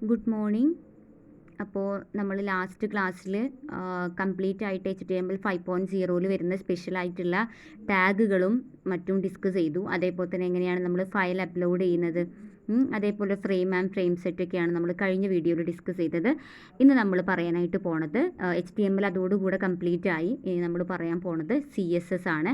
Good morning. അപ്പോൾ നമ്മൾ last ക്ലാസ്സിൽ കംപ്ലീറ്റ് ആയിട്ട് HTML 5.0 വരുന്ന സ്പെഷ്യലായിട്ടുള്ള ടാഗുകളും മറ്റും ഡിസ്കസ് ചെയ്തു. അതേപോലെ തന്നെ എങ്ങനെയാണ് നമ്മൾ ഫയൽ അപ്ലോഡ് ചെയ്യുന്നത്, അതേപോലെ ഫ്രെയിം ആൻഡ് ഫ്രെയിം സെറ്റൊക്കെയാണ് നമ്മൾ കഴിഞ്ഞ വീഡിയോയിൽ ഡിസ്കസ് ചെയ്തത്. ഇന്ന് നമ്മൾ പറയാനായിട്ട് പോണത് HTML അതോടുകൂടെ കംപ്ലീറ്റ് ആയി. ഇനി നമ്മൾ പറയാൻ പോണത് CSS ആണ്.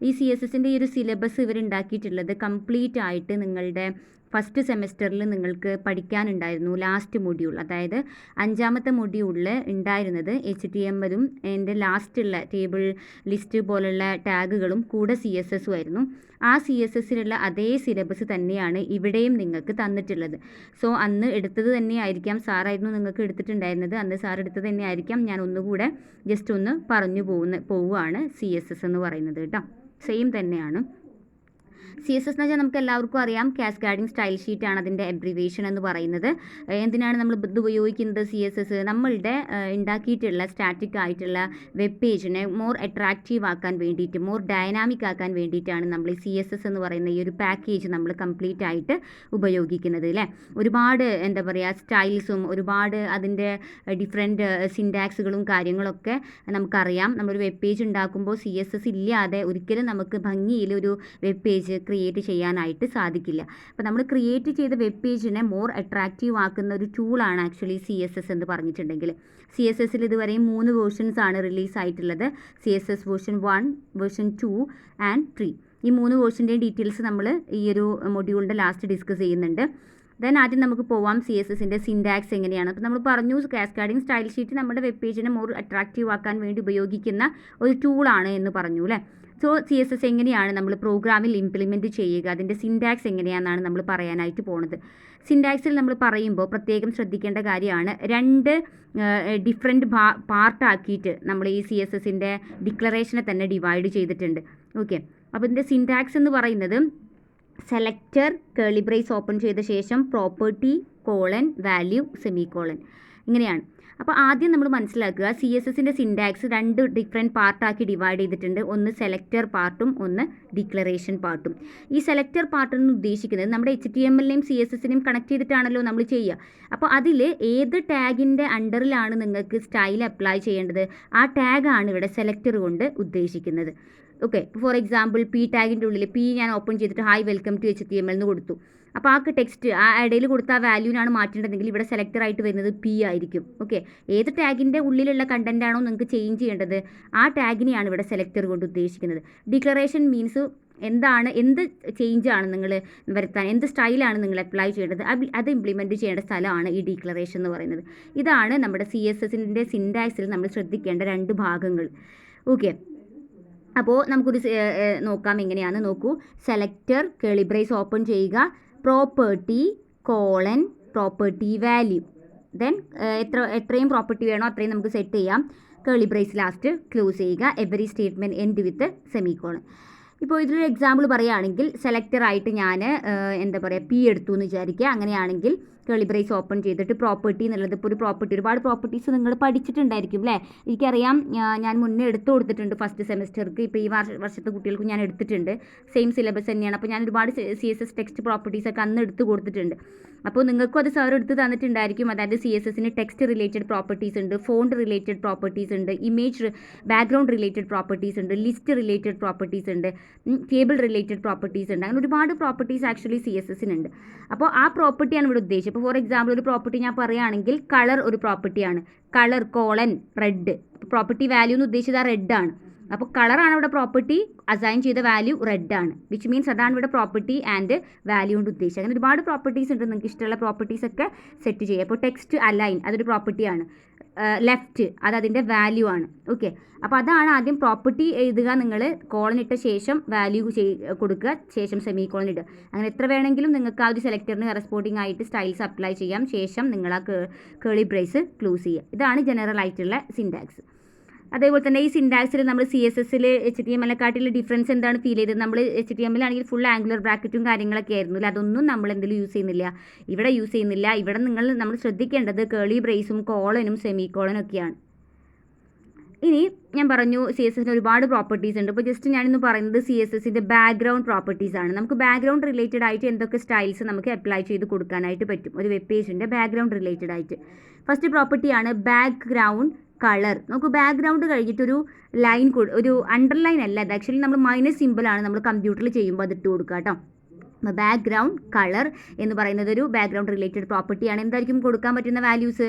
ഈ CSSൻ്റെ ഈ ഒരു സിലബസ് ഇവരുണ്ടാക്കിയിട്ടുള്ളത് കംപ്ലീറ്റ് ആയിട്ട് നിങ്ങളുടെ ഫസ്റ്റ് സെമസ്റ്ററിൽ നിങ്ങൾക്ക് പഠിക്കാനുണ്ടായിരുന്നു. ലാസ്റ്റ് മൊഡ്യൂൾ, അതായത് 5ാമത്തെ മൊഡ്യൂളിൽ ഉണ്ടായിരുന്നത് HTMLും എൻ്റെ ലാസ്റ്റുള്ള ടേബിൾ ലിസ്റ്റ് പോലുള്ള ടാഗുകളും കൂടെ CSSും ആയിരുന്നു. ആ CSSലുള്ള അതേ സിലബസ് തന്നെയാണ് ഇവിടെയും നിങ്ങൾക്ക് തന്നിട്ടുള്ളത്. സോ അന്ന് എടുത്തത് തന്നെയായിരിക്കാം, സാറായിരുന്നു നിങ്ങൾക്ക് എടുത്തിട്ടുണ്ടായിരുന്നത്, അന്ന് സാർ എടുത്തത് തന്നെയായിരിക്കാം. ഞാൻ ഒന്നുകൂടെ ജസ്റ്റ് ഒന്ന് പറഞ്ഞു പോവുകയാണ്. CSS എന്ന് പറയുന്നത് കേട്ടോ, സെയിം തന്നെയാണ്. CSS എന്ന് വെച്ചാൽ നമുക്ക് എല്ലാവർക്കും അറിയാം, കാസ്കാഡിംഗ് സ്റ്റൈൽ ഷീറ്റാണ് അതിൻ്റെ അബ്രിവേഷൻ എന്ന് പറയുന്നത്. എന്തിനാണ് നമ്മൾ ഇത് ഉപയോഗിക്കുന്നത്? CSS നമ്മളുടെ ഉണ്ടാക്കിയിട്ടുള്ള സ്റ്റാറ്റിക് ആയിട്ടുള്ള വെബ് പേജിനെ മോർ അട്രാക്റ്റീവ് ആക്കാൻ വേണ്ടിയിട്ട്, മോർ ഡൈനാമിക് ആക്കാൻ വേണ്ടിയിട്ടാണ് നമ്മൾ ഈ CSS എന്ന് പറയുന്ന ഈ ഒരു പാക്കേജ് നമ്മൾ കംപ്ലീറ്റ് ആയിട്ട് ഉപയോഗിക്കുന്നത് അല്ലേ. ഒരുപാട് എന്താ പറയുക സ്റ്റൈൽസും ഒരുപാട് അതിൻ്റെ ഡിഫറെൻറ്റ് സിൻടാക്സുകളും കാര്യങ്ങളൊക്കെ നമുക്കറിയാം. നമ്മളൊരു വെബ് പേജ് ഉണ്ടാക്കുമ്പോൾ CSS ഇല്ലാതെ ഒരിക്കലും നമുക്ക് ഭംഗിയിൽ ഒരു വെബ് പേജ് ക്രിയേറ്റ് ചെയ്യാനായിട്ട് സാധിക്കില്ല. അപ്പോൾ നമ്മൾ ക്രിയേറ്റ് ചെയ്ത വെബ് പേജിനെ മോർ അട്രാക്റ്റീവ് ആക്കുന്ന ഒരു ടൂളാണ് ആക്ച്വലി CSS എന്ന് പറഞ്ഞിട്ടുണ്ടെങ്കിൽ. CSSൽ ഇതുവരെയും 3 വേർഷൻസ് ആണ് റിലീസ് ആയിട്ടുള്ളത്. CSS version 1, version 2 and 3. ഈ 3 വേർഷൻ്റെയും ഡീറ്റെയിൽസ് നമ്മൾ ഈ ഒരു മൊഡ്യൂളിൻ്റെ ലാസ്റ്റ് ഡിസ്കസ് ചെയ്യുന്നുണ്ട്. ദെൻ ആദ്യം നമുക്ക് പോവാം CSSൻ്റെ സിൻടാക്സ് എങ്ങനെയാണ്. അപ്പോൾ നമ്മൾ പറഞ്ഞു, കാസ്കാഡിംഗ് സ്റ്റൈൽ ഷീറ്റ് നമ്മുടെ വെബ് പേജിനെ മോർ അട്രാക്റ്റീവ് ആക്കാൻ വേണ്ടി ഉപയോഗിക്കുന്ന ഒരു ടൂളാണ് എന്ന് പറഞ്ഞു അല്ലേ. സോ CSS എങ്ങനെയാണ് നമ്മൾ പ്രോഗ്രാമിൽ ഇംപ്ലിമെൻറ്റ് ചെയ്യുക, അതിൻ്റെ സിൻടാക്സ് എങ്ങനെയാണെന്നാണ് നമ്മൾ പറയാനായിട്ട് പോണത്. സിൻടാക്സിൽ നമ്മൾ പറയുമ്പോൾ പ്രത്യേകം ശ്രദ്ധിക്കേണ്ട കാര്യമാണ്, 2 ഡിഫറെൻറ്റ് പാർട്ടാക്കിയിട്ട് നമ്മൾ ഈ CSSൻ്റെ ഡിക്ലറേഷനെ തന്നെ ഡിവൈഡ് ചെയ്തിട്ടുണ്ട്. ഓക്കെ, അപ്പോൾ ഇതിൻ്റെ സിൻടാക്സ് എന്ന് പറയുന്നത് സെലക്ടർ കേർലി ബ്രേസ് ഓപ്പൺ ചെയ്ത ശേഷം പ്രോപ്പർട്ടി കോളൻ വാല്യൂ സെമികോളൻ, ഇങ്ങനെയാണ്. അപ്പോൾ ആദ്യം നമ്മൾ മനസ്സിലാക്കുക, CSSൻ്റെ സിൻടാക്സ് 2 ഡിഫറെൻറ്റ് പാർട്ടാക്കി ഡിവൈഡ് ചെയ്തിട്ടുണ്ട്. ഒന്ന് സെലക്ടർ പാർട്ടും ഒന്ന് ഡിക്ലറേഷൻ പാർട്ടും. ഈ സെലക്ടർ പാർട്ട് എന്ന് ഉദ്ദേശിക്കുന്നത് നമ്മുടെ HTMLനെയും CSSനെയും കണക്ട് ചെയ്തിട്ടാണല്ലോ നമ്മൾ ചെയ്യുക. അപ്പോൾ അതിൽ ഏത് ടാഗിൻ്റെ അണ്ടറിലാണ് നിങ്ങൾക്ക് സ്റ്റൈൽ അപ്ലൈ ചെയ്യേണ്ടത്, ആ ടാഗാണ് ഇവിടെ സെലക്ടർ കൊണ്ട് ഉദ്ദേശിക്കുന്നത്. ഓക്കെ, ഫോർ എക്സാമ്പിൾ P ടാഗിൻ്റെ ഉള്ളിൽ P ഞാൻ ഓപ്പൺ ചെയ്തിട്ട് ഹായ് വെൽക്കം ടു HTML എന്ന് കൊടുത്തു. അപ്പോൾ ആ ടെക്സ്റ്റ് ആ ഇടയിൽ കൊടുത്ത ആ വാല്യൂനാണ് മാറ്റേണ്ടതെങ്കിൽ ഇവിടെ സെലക്ടർ ആയിട്ട് വരുന്നത് P ആയിരിക്കും. ഓക്കെ, ഏത് ടാഗിൻ്റെ ഉള്ളിലുള്ള കണ്ടൻ്റ് ആണോ നിങ്ങൾക്ക് ചേഞ്ച് ചെയ്യേണ്ടത്, ആ ടാഗിനെയാണ് ഇവിടെ സെലക്ടർ കൊണ്ട് ഉദ്ദേശിക്കുന്നത്. ഡിക്ലറേഷൻ മീൻസ് എന്താണ്, എന്ത് ചേഞ്ചാണ് നിങ്ങൾ വരുത്താൻ, എന്ത് സ്റ്റൈലാണ് നിങ്ങൾ അപ്ലൈ ചെയ്യേണ്ടത്, അത് ഇംപ്ലിമെൻറ്റ് ചെയ്യേണ്ട സ്ഥലമാണ് ഈ ഡിക്ലറേഷൻ എന്ന് പറയുന്നത്. ഇതാണ് നമ്മുടെ CSSൻ്റെ സിൻടാക്സിൽ നമ്മൾ ശ്രദ്ധിക്കേണ്ട 2 ഭാഗങ്ങൾ. ഓക്കെ, അപ്പോൾ നമുക്കൊരു നോക്കാം എങ്ങനെയാണ്. നോക്കൂ, സെലക്ടർ കേർലി ബ്രേസ് ഓപ്പൺ ചെയ്യുക, property colon property value, then എത്രയും പ്രോപ്പർട്ടി വേണോ അത്രയും നമുക്ക് സെറ്റ് ചെയ്യാം. കേർലി ബ്രേസ് ലാസ്റ്റ് ക്ലോസ് ചെയ്യുക, every statement end with semicolon. ഇപ്പോൾ ഇതിലൊരു എക്സാമ്പിൾ പറയുകയാണെങ്കിൽ, സെലക്ടറായിട്ട് ഞാൻ എന്താ പറയുക P എടുത്തു എന്ന് വിചാരിക്കുക. അങ്ങനെയാണെങ്കിൽ കേർലി ബ്രേസ് ഓപ്പൺ ചെയ്തിട്ട് പ്രോപ്പർട്ടി എന്നുള്ളത്, ഇപ്പോൾ ഒരു പ്രോപ്പർട്ടി, ഒരുപാട് പ്രോപ്പർട്ടീസ് നിങ്ങൾ പഠിച്ചിട്ടുണ്ടായിരിക്കും അല്ലേ. എനിക്കറിയാം, ഞാൻ മുന്നേ എടുത്തു കൊടുത്തിട്ടുണ്ട് ഫസ്റ്റ് സെമസ്റ്റർക്ക്. ഇപ്പോൾ ഈ വർഷത്തെ കുട്ടികൾക്കും ഞാൻ എടുത്തിട്ടുണ്ട്. സെയിം സിലബസ് തന്നെയാണ്. അപ്പോൾ ഞാൻ ഒരുപാട് CSS ടെക്സ്റ്റ് പ്രോപ്പർട്ടീസൊക്കെ അന്ന് എടുത്ത് കൊടുത്തിട്ടുണ്ട്. അപ്പോൾ നിങ്ങൾക്കും അത് സാർ എടുത്ത് തന്നിട്ടുണ്ടായിരിക്കും. അതായത് CSSന് ടെക്സ്റ്റ് റിലേറ്റഡ് പ്രോപ്പർട്ടീസ് ഉണ്ട്, ഫോണ്ട് റിലേറ്റഡ് പ്രോപ്പർട്ടീസ് ഉണ്ട്, ഇമേജ് ബാക്ക്ഗ്രൗണ്ട് റിലേറ്റഡ് പ്രോപ്പർട്ടീസ് ഉണ്ട്, ലിസ്റ്റ് റിലേറ്റഡ് പ്രോപ്പർട്ടീസ് ഉണ്ട്, ടേബിൾ റിലേറ്റഡ് പ്രോപ്പർട്ടീസ് ഉണ്ട്. അങ്ങനെ ഒരുപാട് പ്രോപ്പർട്ടീസ് ആക്ച്വലി CSSനുണ്ട്. അപ്പോൾ ആ പ്രോപ്പർട്ടിയാണ് ഇവിടെ ഉദ്ദേശിച്ചത്. ഇപ്പോൾ ഫോർ എക്സാമ്പിൾ ഒരു പ്രോപ്പർട്ടി ഞാൻ പറയുകയാണെങ്കിൽ, കളർ ഒരു പ്രോപ്പർട്ടിയാണ്. Colour colon red, property value എന്ന് ഉദ്ദേശിച്ചത് ആ റെഡ് ആണ്. അപ്പോൾ കളറാണ് ഇവിടെ പ്രോപ്പർട്ടി, അസൈൻ ചെയ്ത വാല്യൂ റെഡ് ആണ്, വിച്ച് മീൻസ് അതാണ് ഇവിടെ പ്രോപ്പർട്ടി ആൻഡ് വാല്യൂ കൊണ്ട് ഉദ്ദേശിച്ചത്. അങ്ങനെ ഒരുപാട് പ്രോപ്പർട്ടീസ് ഉണ്ട്, നിങ്ങൾക്ക് ഇഷ്ടമുള്ള പ്രോപ്പർട്ടീസ് ഒക്കെ സെറ്റ് ചെയ്യുക. അപ്പോൾ ടെക്സ്റ്റ് അലൈൻ അതൊരു പ്രോപ്പർട്ടിയാണ്, ലെഫ്റ്റ് അത് അതിൻ്റെ വാല്യൂ ആണ്. ഓക്കെ, അപ്പോൾ അതാണ് ആദ്യം പ്രോപ്പർട്ടി എഴുതുക, നിങ്ങൾ കോളൻ ഇട്ട ശേഷം വാല്യൂ കൊടുക്കുക, ശേഷം സെമി കോളൻ ഇടുക. അങ്ങനെ എത്ര വേണമെങ്കിലും നിങ്ങൾക്ക് ആ ഒരു സെലക്ടറിന് കറസ്പോണ്ടിങ് ആയിട്ട് സ്റ്റൈൽസ് അപ്ലൈ ചെയ്യാം. ശേഷം നിങ്ങൾ ആ കേർലി ബ്രേസ് ക്ലോസ് ചെയ്യുക. ഇതാണ് ജനറൽ ആയിട്ടുള്ള സിൻടാക്സ്. അതേപോലെ തന്നെ ഈ സിൻടാക്സിൽ നമ്മൾ CSSൽ HTMLനെക്കാട്ടിൽ ഡിഫറൻസ് എന്താണ് ഫീൽ ചെയ്തത്? നമ്മൾ HTML ആണെങ്കിൽ ഫുൾ ആംഗുലർ ബ്രാക്കറ്റും കാര്യങ്ങളൊക്കെ ആയിരുന്നു അല്ലേ, അതൊന്നും നമ്മൾ എന്തെങ്കിലും യൂസ് ചെയ്യുന്നില്ല, ഇവിടെ യൂസ് ചെയ്യുന്നില്ല. ഇവിടെ നമ്മൾ ശ്രദ്ധിക്കേണ്ടത് കേർലി ബ്രേസും കോളനും സെമി കോളനും ഒക്കെയാണ്. ഇനി ഞാൻ പറഞ്ഞു CSSന് ഒരുപാട് പ്രോപ്പർട്ടീസ് ഉണ്ട്. ഇപ്പോൾ ജസ്റ്റ് ഞാനിന്ന് പറയുന്നത് CSSൻ്റെ ബാക്ക്ഗ്രൗണ്ട് പ്രോപ്പർട്ടീസ് ആണ്. നമുക്ക് ബാക്ക്ഗ്രൗണ്ട് റിലേറ്റഡ് ആയിട്ട് എന്തൊക്കെ സ്റ്റൈൽസ് നമുക്ക് അപ്ലൈ ചെയ്ത് കൊടുക്കാനായിട്ട് പറ്റും ഒരു വെബ് പേജിൻ്റെ ബാക്ക്ഗ്രൗണ്ട് റിലേറ്റഡ് ആയിട്ട്. ഫസ്റ്റ് പ്രോപ്പർട്ടിയാണ് ബാക്ക്ഗ്രൗണ്ട് കളർ. നമുക്ക് ബാക്ക്ഗ്രൗണ്ട് കഴിഞ്ഞിട്ടൊരു ലൈൻ ഒരു അണ്ടർലൈൻ അല്ല, അത് ആക്ച്വലി നമ്മൾ മൈനസ് സിമ്പിളാണ് നമ്മൾ കമ്പ്യൂട്ടറിൽ ചെയ്യുമ്പോൾ അത് ഇട്ട് കൊടുക്കുക കേട്ടോ. ബാക്ക്ഗ്രൗണ്ട് കളർ എന്ന് പറയുന്നത് ഒരു ബാക്ക്ഗ്രൗണ്ട് റിലേറ്റഡ് പ്രോപ്പർട്ടിയാണ്. എന്തായിരിക്കും കൊടുക്കാൻ പറ്റുന്ന വാല്യൂസ്?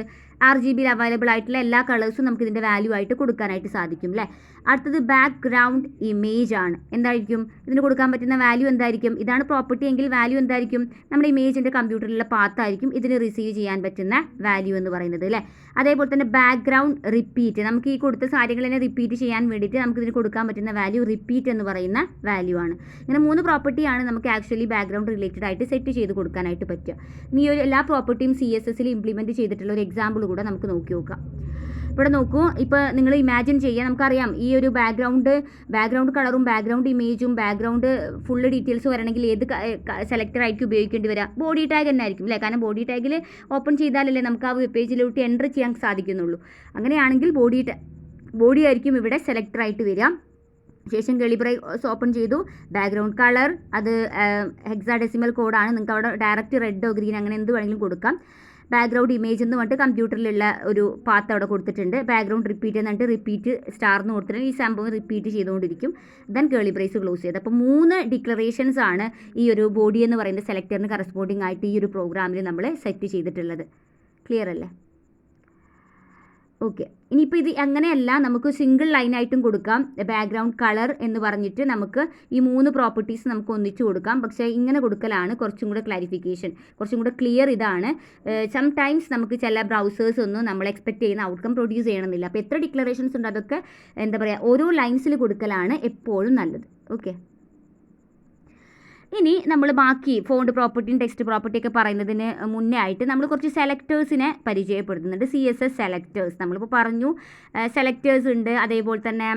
RGBയിൽ അവൈലബിൾ ആയിട്ടുള്ള എല്ലാ കളേഴ്സും നമുക്ക് ഇതിൻ്റെ വാല്യൂ ആയിട്ട് കൊടുക്കാനായിട്ട് സാധിക്കും അല്ലേ. അടുത്തത് ബാക്ക്ഗ്രൗണ്ട് ഇമേജ് ആണ്. എന്തായിരിക്കും ഇതിന് കൊടുക്കാൻ പറ്റുന്ന വാല്യൂ? എന്തായിരിക്കും? ഇതാണ് പ്രോപ്പർട്ടി എങ്കിൽ വാല്യൂ എന്തായിരിക്കും? നമ്മുടെ ഇമേജിൻ്റെ കമ്പ്യൂട്ടറിലുള്ള പാത്തായിരിക്കും ഇതിന് റിസീവ് ചെയ്യാൻ പറ്റുന്ന വാല്യൂ എന്ന് പറയുന്നത് അല്ലേ. അതേപോലെ തന്നെ ബാക്ക്ഗ്രൗണ്ട് റിപ്പീറ്റ്, നമുക്ക് ഈ കൊടുത്ത കാര്യങ്ങൾ തന്നെ റിപ്പീറ്റ് ചെയ്യാൻ വേണ്ടിയിട്ട് നമുക്ക് ഇതിന് കൊടുക്കാൻ പറ്റുന്ന വാല്യൂ റിപ്പീറ്റ് എന്ന് പറയുന്ന വാല്യൂ ആണ്. ഇങ്ങനെ 3 പ്രോപ്പർട്ടിയാണ് നമുക്ക് ആക്ച്വലി ബാക്ക്ഗ്രൗണ്ട് റിലേറ്റഡ് ആയിട്ട് സെറ്റ് ചെയ്ത് കൊടുക്കാനായിട്ട് പറ്റുക. ഇനി ഈ ഒരു എല്ലാ പ്രോപ്പർട്ടിയും CSSൽ ഇംപ്ലിമെൻറ്റ് ചെയ്തിട്ടുള്ള ഒരു എക്സാമ്പിൾ കൂടെ നമുക്ക് നോക്കി നോക്കാം. ഇവിടെ നോക്കൂ, ഇപ്പോൾ നിങ്ങൾ ഇമാജിൻ ചെയ്യുക, നമുക്കറിയാം ഈ ഒരു ബാക്ക്ഗ്രൗണ്ട് കളറും ബാക്ക്ഗ്രൗണ്ട് ഇമേജും ബാക്ക്ഗ്രൗണ്ട് ഫുള്ള് ഡീറ്റെയിൽസ് വരണമെങ്കിൽ ഏത് സെലക്ടർ ആയിരിക്കും ഉപയോഗിക്കേണ്ടി വരിക? ബോഡി ടാഗ് തന്നെ ആയിരിക്കും അല്ലേ. കാരണം ബോഡി ടാഗിൽ ഓപ്പൺ ചെയ്താലല്ലേ നമുക്ക് ആ വെബ് പേജിലോട്ട് എൻ്റർ ചെയ്യാൻ സാധിക്കുന്നുള്ളൂ. അങ്ങനെയാണെങ്കിൽ ബോഡി ആയിരിക്കും ഇവിടെ സെലക്ടർ ആയിട്ട് വരിക. ശേഷം ബ്രൈസ് ഓപ്പൺ ചെയ്തു, ബാക്ക്ഗ്രൗണ്ട് കളർ അത് ഹെക്സാഡെസിമൽ കോഡാണ്. നിങ്ങൾക്ക് അവിടെ ഡയറക്റ്റ് റെഡോ ഗ്രീൻ അങ്ങനെ എന്ത് വേണമെങ്കിലും കൊടുക്കാം. ബാക്ക്ഗ്രൗണ്ട് ഇമേജ് എന്ന് പറഞ്ഞിട്ട് കമ്പ്യൂട്ടറിലുള്ള ഒരു പാത്ത് അവിടെ കൊടുത്തിട്ടുണ്ട്. ബാക്ക്ഗ്രൗണ്ട് റിപ്പീറ്റ് എന്നിട്ട് റിപ്പീറ്റ് സ്റ്റാർന്ന് കൊടുത്തിട്ടുണ്ട്. ഈ സംഭവം റിപ്പീറ്റ് ചെയ്തുകൊണ്ടിരിക്കും. ദെൻ ബ്രൈസ് ക്ലോസ് ചെയ്ത്. അപ്പോൾ 3 ഡിക്ലറേഷൻസ് ആണ് ഈ ഒരു ബോഡി എന്ന് പറയുന്ന സെലക്ടറിന് കറസ്പോണ്ടിങ് ആയിട്ട് ഈ ഒരു പ്രോഗ്രാമിൽ നമ്മൾ സെറ്റ് ചെയ്തിട്ടുള്ളത്. ക്ലിയർ അല്ലേ? ഓക്കെ. ഇനിയിപ്പോൾ ഇത് അങ്ങനെയല്ല, നമുക്ക് സിംഗിൾ ലൈനായിട്ടും കൊടുക്കാം. ബാക്ക്ഗ്രൗണ്ട് കളർ എന്ന് പറഞ്ഞിട്ട് നമുക്ക് ഈ 3 പ്രോപ്പർട്ടീസ് നമുക്ക് ഒന്നിച്ച് കൊടുക്കാം. പക്ഷേ ഇങ്ങനെ കൊടുക്കലാണ് കുറച്ചും കൂടെ ക്ലാരിഫിക്കേഷൻ, കുറച്ചും കൂടെ ക്ലിയർ. ഇതാണ് സംടൈംസ് നമുക്ക് ചില ബ്രൗസേഴ്സ് ഒന്നും നമ്മൾ എക്സ്പെക്ട് ചെയ്യുന്ന ഔട്ട്കം പ്രൊഡ്യൂസ് ചെയ്യണമെന്നില്ല. അപ്പോൾ എത്ര ഡിക്ലറേഷൻസ് ഉണ്ട് അതൊക്കെ എന്താ പറയുക ഓരോ ലൈൻസിൽ കൊടുക്കലാണ് എപ്പോഴും നല്ലത്. ഓക്കെ. ഇനി നമ്മൾ ബാക്കി ഫോണ്ട് പ്രോപ്പർട്ടിയും ടെക്സ്റ്റ് പ്രോപ്പർട്ടിയൊക്കെ പറയുന്നതിന് മുന്നേ ആയിട്ട് നമ്മൾ കുറച്ച് സെലക്ടേഴ്സിനെ പരിചയപ്പെടുത്തുന്നുണ്ട്. CSS സെലക്ടേഴ്സ് നമ്മളിപ്പോൾ പറഞ്ഞു. സെലക്ടേഴ്സ് ഉണ്ട്. അതേപോലെ തന്നെ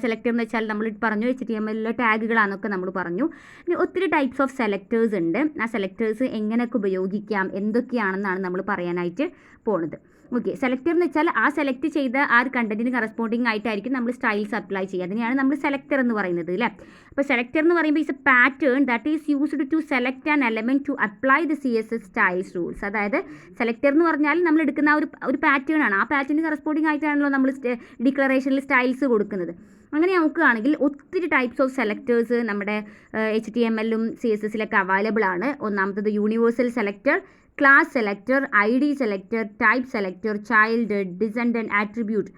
സെലക്ടർ എന്ന് വെച്ചാൽ നമ്മൾ പറഞ്ഞു HTML ടാഗുകളാണെന്നൊക്കെ നമ്മൾ പറഞ്ഞു. ഇനി ഒത്തിരി ടൈപ്സ് ഓഫ് സെലക്ടേഴ്സ് ഉണ്ട്. ആ സെലക്ടേഴ്സ് എങ്ങനെയൊക്കെ ഉപയോഗിക്കാം, എന്തൊക്കെയാണെന്നാണ് നമ്മൾ പറയാനായിട്ട് പോണത്. ഓക്കെ. സെലക്ടർ എന്ന് വെച്ചാൽ ആ സെലക്ട് ചെയ്ത ആ ഒരു കണ്ടന്റിന് കറസ്പോണ്ടിങ് ആയിട്ടായിരിക്കും നമ്മൾ സ്റ്റൈൽസ് അപ്ലൈ ചെയ്യുക. അതിനെയാണ് നമ്മൾ സെലക്ടർ എന്ന് പറയുന്നത് അല്ലേ. അപ്പോൾ സെലക്ടർ എന്ന് പറയുമ്പോൾ is a pattern that is used to select an element to apply the CSS styles rules. അതായത് സെലക്ടർ എന്ന് പറഞ്ഞാൽ നമ്മൾ എടുക്കുന്ന ഒരു പാറ്റേൺ ആണ്. ആ പാറ്റേണിന് കറസ്പോണ്ടിങ് ആയിട്ടാണല്ലോ നമ്മൾ ഡിക്ലറേഷനിൽ സ്റ്റൈൽസ് കൊടുക്കുന്നത്. അങ്ങനെ നോക്കുകയാണെങ്കിൽ ഒത്തിരി ടൈപ്സ് ഓഫ് സെലക്ടേഴ്സ് നമ്മുടെ HTMLലും CSSലൊക്കെ അവൈലബിൾ ആണ്. ഒന്നാമത്തത് universal selector, class selector, ID selector, type selector, child, descendant, attribute,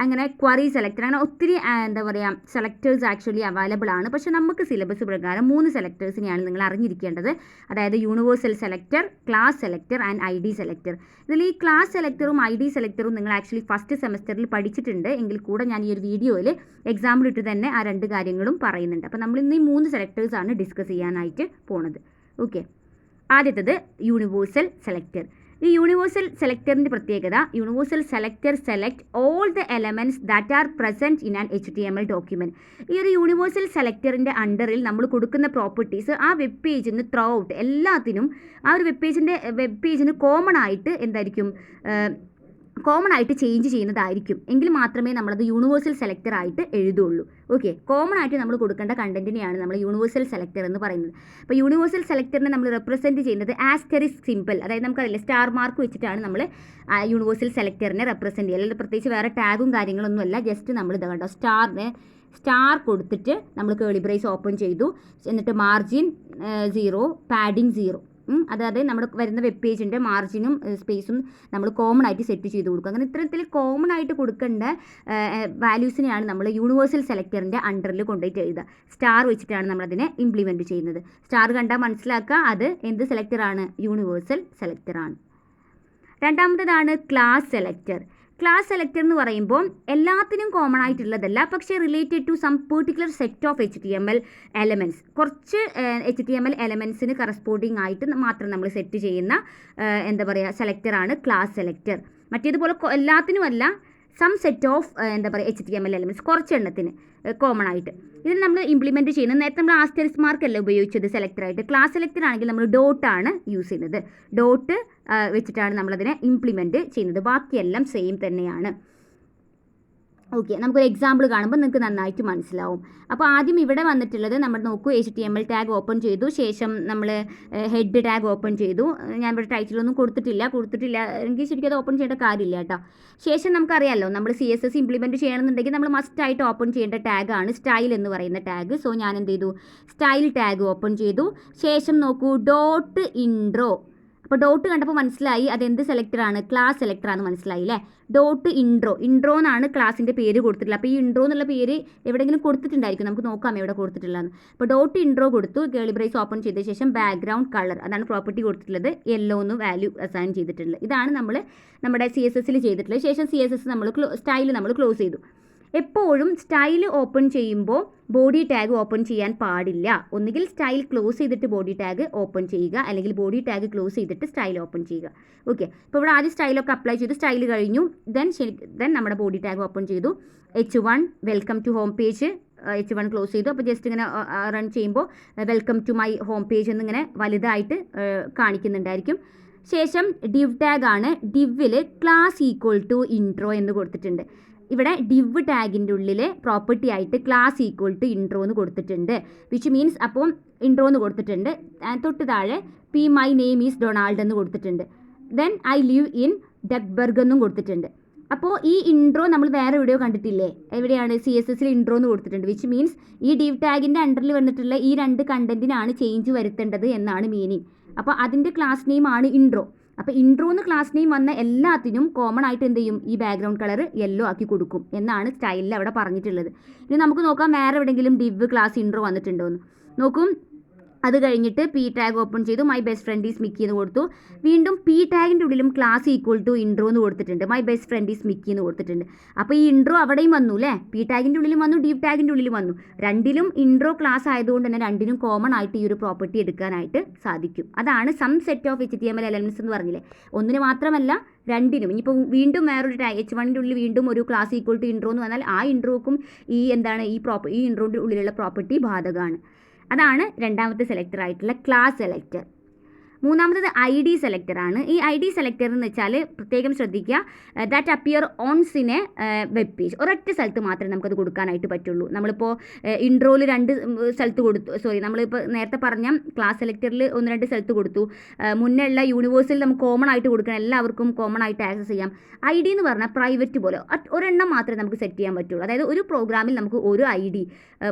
അങ്ങനെ ക്വറി സെലക്ടർ, അങ്ങനെ ഒത്തിരി എന്താ പറയുക സെലക്ടേഴ്സ് ആക്ച്വലി അവൈലബിൾ ആണ്. പക്ഷേ നമുക്ക് സിലബസ് പ്രകാരം 3 സെലക്ടേഴ്സിനെയാണ് നിങ്ങൾ അറിഞ്ഞിരിക്കേണ്ടത്. അതായത് universal selector, class selector and ID selector. ഇതിൽ ഈ ക്ലാസ് സെലക്ടറും ID സെലക്ടറും നിങ്ങൾ ആക്ച്വലി ഫസ്റ്റ് സെമസ്റ്ററിൽ പഠിച്ചിട്ടുണ്ട് എങ്കിൽ കൂടെ ഞാൻ ഈ ഒരു വീഡിയോയിൽ എക്സാമ്പിൾ ഇട്ട് തന്നെ ആ 2 കാര്യങ്ങളും പറയുന്നുണ്ട്. അപ്പോൾ നമ്മൾ ഇന്ന് ഈ 3 സെലക്ടേഴ്സാണ് ഡിസ്കസ് ചെയ്യാനായിട്ട് പോണത്. ഓക്കെ. ആദ്യത്തത് യൂണിവേഴ്സൽ സെലക്ടർ. ഈ യൂണിവേഴ്സൽ സെലക്ടറിൻ്റെ പ്രത്യേകത, universal selector select all the elements that are present in an HTML document. ഈ ഒരു യൂണിവേഴ്സൽ സെലക്ടറിൻ്റെ അണ്ടറിൽ നമ്മൾ കൊടുക്കുന്ന പ്രോപ്പർട്ടീസ് ആ വെബ് പേജിൽ നിന്ന് ത്രൂ ഔട്ട് എല്ലാത്തിനും ആ ഒരു വെബ് പേജിന് കോമൺ ആയിട്ട് ചേഞ്ച് ചെയ്യുന്നതായിരിക്കും. എങ്കിൽ മാത്രമേ നമ്മളത് യൂണിവേഴ്സൽ സെലക്ടർ ആയിട്ട് എഴുതുള്ളൂ. ഓക്കെ. കോമൺ ആയിട്ട് നമ്മൾ കൊടുക്കേണ്ട കണ്ടന്റിനെയാണ് നമ്മൾ യൂണിവേഴ്സൽ സെലക്ടർ എന്ന് പറയുന്നത്. അപ്പോൾ യൂണിവേഴ്സൽ സെലക്ടറിനെ നമ്മൾ റെപ്രസെൻറ്റ് ചെയ്യുന്നത് ആസ്റ്ററിസ്ക് സിമ്പിൾ, അതായത് നമുക്കറിയില്ല സ്റ്റാർ മാർക്ക് വെച്ചിട്ടാണ് നമ്മൾ യൂണിവേഴ്സൽ സെലക്ടറിനെ റെപ്രസെൻറ്റ് ചെയ്യുക. അല്ലെങ്കിൽ പ്രത്യേകിച്ച് വേറെ ടാഗും കാര്യങ്ങളൊന്നുമല്ല. ജസ്റ്റ് നമ്മൾ ഇത് കണ്ടോ സ്റ്റാർ കൊടുത്തിട്ട് നമ്മൾ ബ്രൈസ് ഓപ്പൺ ചെയ്തു. എന്നിട്ട് മാർജിൻ 0, പാഡിങ് 0. അതായത് നമ്മുടെ വരുന്ന വെബ് പേജിൻ്റെ മാർജിനും സ്പേസും നമ്മൾ കോമൺ ആയിട്ട് സെറ്റ് ചെയ്ത് കൊടുക്കുക. അങ്ങനെ ഇത്തരത്തിൽ കോമൺ ആയിട്ട് കൊടുക്കേണ്ട വാല്യൂസിനെയാണ് നമ്മൾ യൂണിവേഴ്സൽ സെലക്ടറിൻ്റെ അണ്ടറിൽ കൊണ്ടുപോയിട്ട് എഴുതുക. സ്റ്റാർ വെച്ചിട്ടാണ് നമ്മളതിനെ ഇംപ്ലിമെൻറ്റ് ചെയ്യുന്നത്. സ്റ്റാർ കണ്ടാൽ മനസ്സിലാക്കുക അത് എന്ത് സെലക്ടറാണ്? യൂണിവേഴ്സൽ സെലക്ടറാണ്. രണ്ടാമത്തേതാണ് ക്ലാസ് സെലക്ടർ. ക്ലാസ് സെലക്ടർ എന്ന് പറയുമ്പോൾ എല്ലാത്തിനും കോമൺ ആയിട്ടുള്ളതല്ല, പക്ഷേ related to some particular set of HTML elements. കുറച്ച് HTML എലമെൻറ്റ്സിന് കറസ്പോണ്ടിങ് ആയിട്ട് മാത്രം നമ്മൾ സെറ്റ് ചെയ്യുന്ന എന്താ പറയുക സെലക്ടറാണ് ക്ലാസ് സെലക്ടർ. മറ്റേതുപോലെ എല്ലാത്തിനുമല്ല, some set of HTML elements കുറച്ചെണ്ണത്തിന് കോമൺ ആയിട്ട് ഇതിന് നമ്മൾ ഇംപ്ലിമെൻറ്റ് ചെയ്യുന്നത്. നേരത്തെ നമ്മൾ ആസ്റ്ററിസ്ക് മാർക്കല്ല ഉപയോഗിച്ചത് സെലക്ടറായിട്ട്. ക്ലാസ് സെലക്ടർ ആണെങ്കിൽ നമ്മൾ ഡോട്ടാണ് യൂസ് ചെയ്യുന്നത്. ഡോട്ട് വെച്ചിട്ടാണ് നമ്മളതിനെ ഇംപ്ലിമെൻറ്റ് ചെയ്യുന്നത്. ബാക്കിയെല്ലാം സെയിം തന്നെയാണ്. ഓക്കെ, നമുക്കൊരു എക്സാമ്പിൾ കാണുമ്പോൾ നിങ്ങൾക്ക് നന്നായിട്ട് മനസ്സിലാവും. അപ്പോൾ ആദ്യം ഇവിടെ വന്നിട്ടുള്ളത് നമ്മൾ നോക്കൂ, HTML ടാഗ് ഓപ്പൺ ചെയ്തു, ശേഷം നമ്മൾ ഹെഡ് ടാഗ് ഓപ്പൺ ചെയ്തു. ഞാൻ ഇവിടെ ടൈറ്റിലൊന്നും കൊടുത്തിട്ടില്ല എങ്കിൽ ശരിക്കും അത് ഓപ്പൺ ചെയ്യേണ്ട കാര്യമില്ല കേട്ടോ. ശേഷം നമുക്കറിയാമല്ലോ, നമ്മൾ CSS ഇംപ്ലിമെൻറ്റ് ചെയ്യണമെന്നുണ്ടെങ്കിൽ നമ്മൾ മസ്റ്റായിട്ട് ഓപ്പൺ ചെയ്യേണ്ട ടാഗാണ് സ്റ്റൈൽ എന്ന് പറയുന്ന ടാഗ്. സോ ഞാൻ എന്ത് ചെയ്തു, സ്റ്റൈൽ ടാഗ് ഓപ്പൺ ചെയ്തു. ശേഷം നോക്കൂ, ഡോട്ട് ഇൻട്രോ. അപ്പോൾ ഡോട്ട് കണ്ടപ്പോൾ മനസ്സിലായി അതെന്ത് സെലക്ടറാണ്, ക്ലാസ് സെലക്ടറാണെന്ന് മനസ്സിലായി അല്ലേ. ഡോട്ട് ഇൻട്രോ എന്നാണ് ക്ലാസിൻ്റെ പേര് കൊടുത്തിട്ടുള്ളത്. അപ്പോൾ ഈ ഇൻട്രോ എന്നുള്ള പേര് എവിടെയെങ്കിലും കൊടുത്തിട്ടുണ്ടായിരിക്കും, നമുക്ക് നോക്കാം എവിടെ കൊടുത്തിട്ടുള്ളതെന്ന്. അപ്പോൾ ഡോട്ട് ഇൻട്രോ കൊടുത്തു, കേളി ബ്രേസ് ഓപ്പൺ ചെയ്ത ശേഷം ബാക്ക്ഗ്രൗണ്ട് കളർ, അതാണ് പ്രോപ്പർട്ടി കൊടുത്തിട്ടുള്ളത്, യെല്ലോ എന്ന് വാല്യൂ അസൈൻ ചെയ്തിട്ടുള്ളത്. ഇതാണ് നമ്മൾ നമ്മുടെ CSSൽ ചെയ്തിട്ടുള്ളത്. ശേഷം CSS നമ്മൾ സ്റ്റൈൽ നമ്മൾ ക്ലോസ് ചെയ്തു. എപ്പോഴും സ്റ്റൈൽ ഓപ്പൺ ചെയ്യുമ്പോൾ ബോഡി ടാഗ് ഓപ്പൺ ചെയ്യാൻ പാടില്ല. ഒന്നുകിൽ സ്റ്റൈൽ ക്ലോസ് ചെയ്തിട്ട് ബോഡി ടാഗ് ഓപ്പൺ ചെയ്യുക, അല്ലെങ്കിൽ ബോഡി ടാഗ് ക്ലോസ് ചെയ്തിട്ട് സ്റ്റൈൽ ഓപ്പൺ ചെയ്യുക. ഓക്കെ, ഇപ്പോൾ ഇവിടെ ആദ്യം സ്റ്റൈലൊക്കെ അപ്ലൈ ചെയ്തു, സ്റ്റൈൽ കഴിഞ്ഞു. ദെൻ നമ്മുടെ ബോഡി ടാഗ് ഓപ്പൺ ചെയ്തു. H1 welcome to home page, H1 close ചെയ്തു. അപ്പോൾ ജസ്റ്റ് ഇങ്ങനെ റൺ ചെയ്യുമ്പോൾ welcome to my home page എന്നിങ്ങനെ വലുതായിട്ട് കാണിക്കുന്നുണ്ടായിരിക്കും. ശേഷം ഡിവ് ടാഗ് ആണ്. ഡിവിൽ ക്ലാസ് ഈക്വൽ ടു ഇൻട്രോ എന്ന് കൊടുത്തിട്ടുണ്ട്. ഇവിടെ ഡിവ് ടാഗിൻ്റെ ഉള്ളിൽ പ്രോപ്പർട്ടി ആയിട്ട് ക്ലാസ് ഈക്വൽ ടു ഇൻട്രോ എന്ന് കൊടുത്തിട്ടുണ്ട്. വിച്ച് മീൻസ് അപ്പോൾ ഇൻട്രോ എന്ന് കൊടുത്തിട്ടുണ്ട്. തൊട്ട് താഴെ മൈ നെയിം ഈസ് ഡൊണാൾഡ് എന്ന് കൊടുത്തിട്ടുണ്ട്. ദെൻ ഐ ലിവ് ഇൻ ഡക്ബർഗ് എന്നും കൊടുത്തിട്ടുണ്ട്. അപ്പോൾ ഈ ഇൻട്രോ നമ്മൾ വേറെ വീഡിയോ കണ്ടിട്ടില്ലേ, എവിടെയാണ് CSSൽ ഇൻട്രോ എന്ന് കൊടുത്തിട്ടുണ്ട്. വിച്ച് മീൻസ് ഈ ഡിവ് ടാഗിൻ്റെ അണ്ടറിൽ വന്നിട്ടുള്ള ഈ രണ്ട് കണ്ടൻറ്റിനാണ് ചേഞ്ച് വരുത്തേണ്ടത് എന്നാണ് മീനിങ്. അപ്പോൾ അതിൻ്റെ ക്ലാസ് നെയിം ആണ് ഇൻട്രോ. അപ്പോൾ ഇൻട്രോ എന്ന് ക്ലാസ് നെയിം വന്ന എല്ലാത്തിനും കോമൺ ആയിട്ട് എന്ത് ചെയ്യും, ഈ ബാക്ക്ഗ്രൗണ്ട് കളർ യെല്ലോ ആക്കി കൊടുക്കും എന്നാണ് സ്റ്റൈലിൽ അവിടെ പറഞ്ഞിട്ടുള്ളത്. ഇനി നമുക്ക് നോക്കാം വേറെ എവിടെയെങ്കിലും ഡിവ് ക്ലാസ് ഇൻട്രോ വന്നിട്ടുണ്ടോ എന്ന് നോക്കും. അത് കഴിഞ്ഞിട്ട് ടാഗ് ഓപ്പൺ ചെയ്തു, my best friend is Mickey എന്ന് കൊടുത്തു. വീണ്ടും ടാഗിൻ്റെ ഉള്ളിലും ക്ലാസ് ഈക്വൽ ടു ഇൻട്രോ എന്ന് കൊടുത്തിട്ടുണ്ട്, my best friend is Mickey എന്ന് കൊടുത്തിട്ടുണ്ട്. അപ്പോൾ ഈ ഇൻട്രോ അവിടെയും വന്നു അല്ലേ, ടാഗിൻ്റെ ഉള്ളിലും വന്നു, ഡിവ് ടാഗിൻ്റെ ഉള്ളിലും വന്നു. രണ്ടിലും ഇൻട്രോ ക്ലാസ് ആയതുകൊണ്ട് തന്നെ രണ്ടിനും കോമൺ ആയിട്ട് ഈ ഒരു പ്രോപ്പർട്ടി എടുക്കാനായിട്ട് സാധിക്കും. അതാണ് some set of HTML elements എന്ന് പറഞ്ഞില്ലേ. ഒന്നിന് മാത്രമല്ല, രണ്ടിനും. ഇനിയിപ്പോൾ വീണ്ടും വേറൊരു H1ൻ്റെ ഉള്ളിൽ വീണ്ടും ഒരു ക്ലാസ് ഈക്വൽ ടു ഇൻട്രോ എന്ന് പറഞ്ഞാൽ ആ ഇൻട്രോക്കും ഈ ഇൻട്രോൻ്റെ ഉള്ളിലുള്ള പ്രോപ്പർട്ടി ബാധകമാണ്. അതാണ് രണ്ടാമത്തെ സെലക്ടർ ആയിട്ടുള്ള ക്ലാസ് സെലക്ടർ. മൂന്നാമത്തത് ID സെലക്ടറാണ്. ഈ ID സെലക്ടർ എന്ന് വെച്ചാൽ പ്രത്യേകം ശ്രദ്ധിക്കുക, that appear once in a web page. ഒരൊറ്റ സ്ഥലത്ത് മാത്രമേ നമുക്കത് കൊടുക്കാനായിട്ട് പറ്റുള്ളൂ. നമ്മളിപ്പോൾ ഇൻട്രോയിൽ 2 സ്ഥലത്ത് കൊടുത്തു, നമ്മളിപ്പോൾ നേരത്തെ പറഞ്ഞ ക്ലാസ് സെലക്ടറിൽ 1-2 സ്ഥലത്ത് കൊടുത്തു. മുന്നേ ഉള്ള യൂണിവേഴ്സിൽ നമുക്ക് കോമൺ ആയിട്ട് കൊടുക്കണം, എല്ലാവർക്കും കോമൺ ആയിട്ട് ആക്സസ് ചെയ്യാം. ID എന്ന് പറഞ്ഞാൽ പ്രൈവറ്റ് പോലെ ഒരെണ്ണം മാത്രമേ നമുക്ക് സെറ്റ് ചെയ്യാൻ പറ്റുള്ളൂ. അതായത് ഒരു പ്രോഗ്രാമിൽ നമുക്ക് ഒരു ID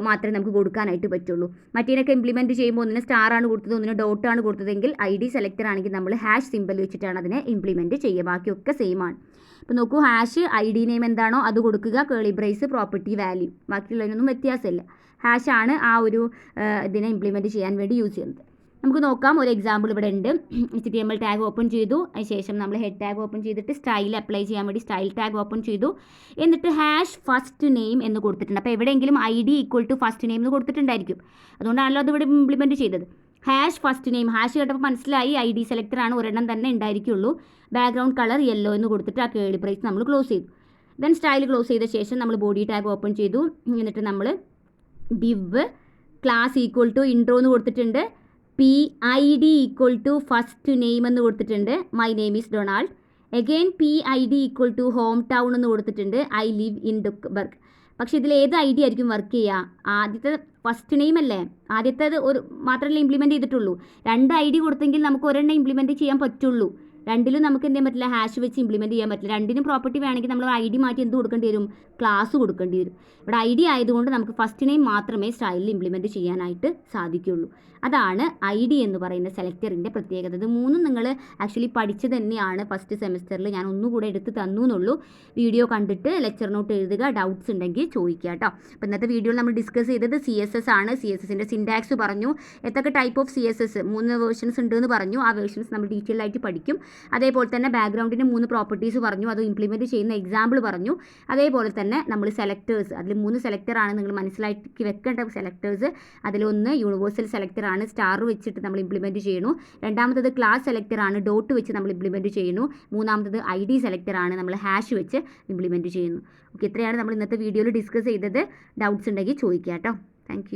മാത്രമേ നമുക്ക് കൊടുക്കാനായിട്ട് പറ്റുള്ളൂ. മറ്റേനൊക്കെ ഇംപ്ലിമെൻറ്റ് ചെയ്യുമ്പോൾ ഒന്നിന് സ്റ്റാറാണ് കൊടുത്തത്, ഒന്നിന് ഡോട്ടാണ് കൊടുത്തതെങ്കിൽ ID സെലക്ടർ ആണെങ്കിൽ നമ്മൾ ഹാഷ് സിമ്പൽ വെച്ചിട്ടാണ് അതിനെ ഇംപ്ലിമെൻറ്റ് ചെയ്യുക. ബാക്കിയൊക്കെ സെയിം ആണ്. അപ്പോൾ നോക്കൂ, ഹാഷ് ID നെയിം എന്താണോ അത് കൊടുക്കുക, കേളി ബ്രേസ് പ്രോപ്പർട്ടി വാല്യൂ, ബാക്കിയുള്ളതിനൊന്നും വ്യത്യാസമില്ല. ഹാഷാണ് ആ ഒരു ഇതിനെ ഇംപ്ലിമെൻറ്റ് ചെയ്യാൻ വേണ്ടി യൂസ് ചെയ്യുന്നത്. നമുക്ക് നോക്കാം, ഒരു എക്സാമ്പിൾ ഇവിടെ ഉണ്ട്. HTML ടാഗ് ഓപ്പൺ ചെയ്തു, അതിനുശേഷം നമ്മൾ ഹെഡ് ടാഗ് ഓപ്പൺ ചെയ്തിട്ട് സ്റ്റൈൽ അപ്ലൈ ചെയ്യാൻ വേണ്ടി സ്റ്റൈൽ ടാഗ് ഓപ്പൺ ചെയ്തു. എന്നിട്ട് ഹാഷ് ഫസ്റ്റ് നെയിം എന്ന് കൊടുത്തിട്ടുണ്ട്. അപ്പോൾ എവിടെയെങ്കിലും ID equal to first name എന്ന് കൊടുത്തിട്ടുണ്ടായിരിക്കും. അതുകൊണ്ടാണല്ലോ അത് ഇവിടെ ഇംപ്ലിമെൻറ്റ് ചെയ്തത്. ഹാഷ് ഫസ്റ്റ് നെയിം, ഹാഷ് കേട്ടപ്പോൾ മനസ്സിലായി ID സെലക്ടറാണ്, ഒരെണ്ണം തന്നെ ഉണ്ടായിരിക്കുള്ളൂ. ബാക്ക്ഗ്രൗണ്ട് കളർ യെല്ലോ എന്ന് കൊടുത്തിട്ട് ആ കേളി ബ്രേസ് നമ്മൾ ക്ലോസ് ചെയ്തു. ദെൻ സ്റ്റൈൽ ക്ലോസ് ചെയ്ത ശേഷം നമ്മൾ ബോഡി ടാഗ് ഓപ്പൺ ചെയ്തു. എന്നിട്ട് നമ്മൾ div class equal to intro എന്ന് കൊടുത്തിട്ടുണ്ട്. PID equal to first name എന്ന് കൊടുത്തിട്ടുണ്ട്, my name is Donald. Again PID equal to home town എന്ന് കൊടുത്തിട്ടുണ്ട്, ഐ ലിവ് ഇൻ ഡക്ബർഗ്. പക്ഷേ ഇതിൽ ഏത് ID ആയിരിക്കും വർക്ക് ചെയ്യുക? ആദ്യത്തെ ഫസ്റ്റ് നെയിം അല്ലേ, ആദ്യത്തേത് ഒരു മാത്രമല്ലേ ഇംപ്ലിമെൻറ്റ് ചെയ്തിട്ടുള്ളൂ. 2 ID കൊടുത്തെങ്കിൽ നമുക്ക് ഒരെണ്ണം ഇംപ്ലിമെൻറ്റ് ചെയ്യാൻ പറ്റുള്ളൂ. രണ്ടിലും നമുക്ക് എന്ത് ചെയ്യാൻ പറ്റില്ല, ഹാഷ് വെച്ച് ഇംപ്ലിമെൻറ്റ് ചെയ്യാൻ പറ്റില്ല. രണ്ടിനും പ്രോപ്പർട്ടി വേണമെങ്കിൽ നമ്മൾ ID മാറ്റി എന്ത് കൊടുക്കേണ്ടി വരും, ക്ലാസ് കൊടുക്കേണ്ടി വരും. ഇവിടെ ID ആയതുകൊണ്ട് നമുക്ക് ഫസ്റ്റ് നെയിം മാത്രമേ സ്റ്റൈലിൽ ഇംപ്ലിമെൻറ്റ് ചെയ്യാനായിട്ട് സാധിക്കുള്ളൂ. അതാണ് ID എന്ന് പറയുന്ന സെലക്ടറിൻ്റെ പ്രത്യേകത. ഇത് മൂന്നും നിങ്ങൾ ആക്ച്വലി പഠിച്ചത് തന്നെയാണ് ഫസ്റ്റ് സെമിസ്റ്ററിൽ. ഞാൻ ഒന്നുകൂടെ എടുത്ത് തന്നു എന്നുള്ളൂ. വീഡിയോ കണ്ടിട്ട് ലെക്ചർ നോട്ട് എഴുതുക, ഡൗട്ട്സ് ഉണ്ടെങ്കിൽ ചോദിക്കുക കേട്ടോ. അപ്പോൾ ഇന്നത്തെ വീഡിയോയിൽ നമ്മൾ ഡിസ്കസ് ചെയ്തത് CSS ആണ്. CSSൻ്റെ സിൻടാക്സ് പറഞ്ഞു, എത്തൊക്കെ ടൈപ്പ് ഓഫ് CSS 3 വേർഷൻസ് ഉണ്ടെന്ന് പറഞ്ഞു. ആ വേർഷൻസ് നമ്മൾ ഡീറ്റെയിൽ ആയിട്ട് പഠിക്കും. അതേപോലെ തന്നെ ബാക്ക്ഗ്രൗണ്ടിൻ്റെ 3 പ്രോപ്പർട്ടീസ് പറഞ്ഞു, അത് ഇംപ്ലിമെൻറ്റ് ചെയ്യുന്ന എക്സാമ്പിൾ പറഞ്ഞു. അതേപോലെ തന്നെ നമ്മൾ സെലക്ടേഴ്സ്, അതിൽ 3 സെലക്ടറാണ് നിങ്ങൾ മനസ്സിലാക്കി വെക്കേണ്ട സെലക്ടേഴ്സ്. അതിലൊന്ന് യൂണിവേഴ്സൽ സെലക്ടറാണ്, സ്റ്റാർ വെച്ചിട്ട് നമ്മൾ ഇംപ്ലിമെൻറ്റ് ചെയ്യുന്നു. രണ്ടാമത്തത് ക്ലാസ് സെലക്ടറാണ്, ഡോട്ട് വെച്ച് നമ്മൾ ഇംപ്ലിമെൻറ്റ് ചെയ്യുന്നു. മൂന്നാമത്തത് ID സെലക്ടറാണ്, നമ്മൾ ഹാഷ് വെച്ച് ഇംപ്ലിമെൻറ്റ് ചെയ്യുന്നു. ഓക്കെ, ഇത്രയാണ് നമ്മൾ ഇന്നത്തെ വീഡിയോയിൽ ഡിസ്കസ് ചെയ്തത്. ഡൗട്ട്സ് ഉണ്ടെങ്കിൽ ചോദിക്കാം കേട്ടോ. താങ്ക്